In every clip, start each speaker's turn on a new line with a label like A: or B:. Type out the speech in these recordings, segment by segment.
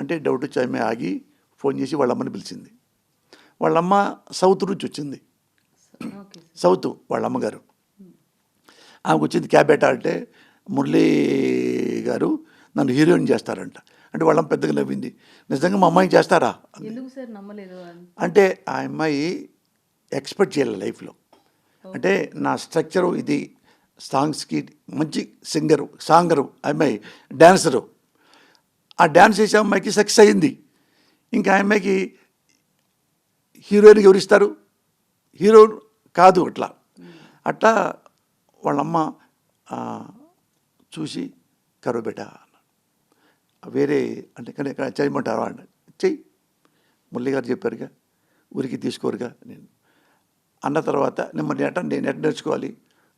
A: అంటే డౌట్ వచ్చి ఆమె ఆగి ఫోన్ చేసి వాళ్ళ అమ్మని పిలిచింది. వాళ్ళమ్మ సౌత్ నుంచి వచ్చింది, సౌత్ వాళ్ళ అమ్మగారు. ఆమెకు వచ్చింది క్యాబెటా అంటే మురళీ గారు నన్ను హీరోయిన్ చేస్తారంట. అంటే వాళ్ళమ్మ పెద్దగా నవ్వింది. నిజంగా మా అమ్మాయిని చేస్తారా అంటే ఆ అమ్మాయి ఎక్స్పెక్ట్ చేయాలి లైఫ్లో. అంటే నా స్ట్రక్చరు ఇది, సాంగ్స్కి మంచి సాంగరు అమ్మాయి, డ్యాన్సరు. ఆ డ్యాన్స్ చేసే అమ్మాయికి సక్సెస్ అయ్యింది. ఇంకా ఆ అమ్మాయికి హీరోయిన్కి ఎవరిస్తారు? హీరో కాదు. అట్లా వాళ్ళమ్మ చూసి కరువు బెట వేరే అంటే కానీ చేయమంటారా అండి, చెయ్యి మురళి గారు చెప్పారుగా, ఊరికి తీసుకోరుగా నేను అన్న తర్వాత నేను ఎట్ట నేర్చుకోవాలి,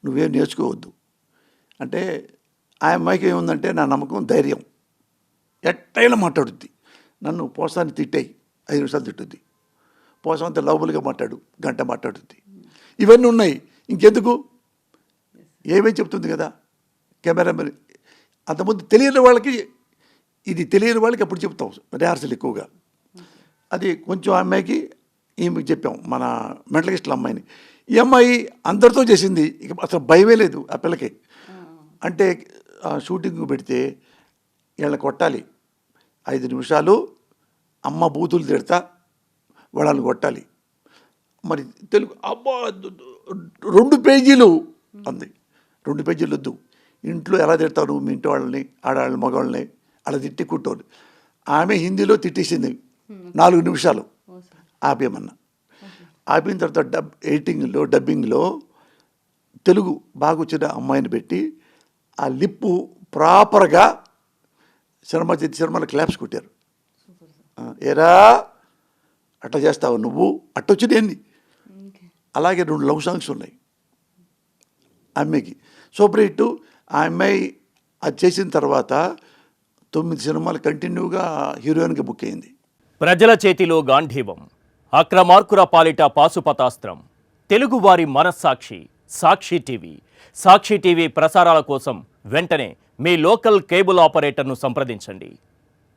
A: నువ్వేం నేర్చుకోవద్దు అంటే ఆ అమ్మాయికి ఏముందంటే నా నమ్మకం, ధైర్యం. ఎట్టయినా మాట్లాడుద్ది. నన్ను పోసాన్ని తిట్టాయి 5 నిమిషాలు తిట్టుద్ది, పోసంతా లవబుల్గా గంట మాట్లాడుద్ది. ఇవన్నీ ఉన్నాయి, ఇంకెందుకు? ఏమేమి చెప్తుంది కదా కెమెరామెన్. అంతకుముందు తెలియని వాళ్ళకి అప్పుడు చెప్తాం రిహార్సల్ ఎక్కువగా. అది కొంచెం ఆ అమ్మాయికి ఈమెకి చెప్పాం, మన మెంటలిస్టుల అమ్మాయిని. ఈ అమ్మాయి అందరితో చేసింది, ఇక అసలు భయమే లేదు ఆ పిల్లకి. అంటే షూటింగ్ పెడితే వీళ్ళని కొట్టాలి 5 నిమిషాలు, అమ్మ బూతులు తిడతా వాళ్ళని కొట్టాలి. మరి తెలుగు అబ్బా 2 పేజీలు అంది. 2 పేజీలు వద్దు, ఇంట్లో ఎలా తిడతావు మీ ఇంటి వాళ్ళని, ఆడవాళ్ళని, మగవాళ్ళని అలా తిట్టి కుట్టోని. ఆమె హిందీలో తిట్టేసింది 4 నిమిషాలు ఆపేయమన్నా. ఆపిన తర్వాత డబ్బింగ్లో తెలుగు బాగా వచ్చిన అమ్మాయిని పెట్టి ఆ లిప్పు ప్రాపర్గా శర్మల క్లాప్స్ కొట్టారు. ఏరా అట్లా చేస్తావు నువ్వు, అట్టొచ్చింది ఏంది. అలాగే 2 లవ్ సాంగ్స్ ఉన్నాయి ఆ అమ్మాయికి. Super hit. ఆ అమ్మాయి అది చేసిన తర్వాత 9 సినిమాలు కంటిన్యూగా హీరోయిన్గా బుక్ అయింది.
B: ప్రజల చేతిలో గాంధీవం, అక్రమార్కుల పాలిట పాశుపతాస్త్రం. తెలుగువారి మనస్సాక్షి సాక్షి టీవీ. సాక్షి టీవీ ప్రసారాల కోసం వెంటనే మీ లోకల్ కేబుల్ ఆపరేటర్ను సంప్రదించండి.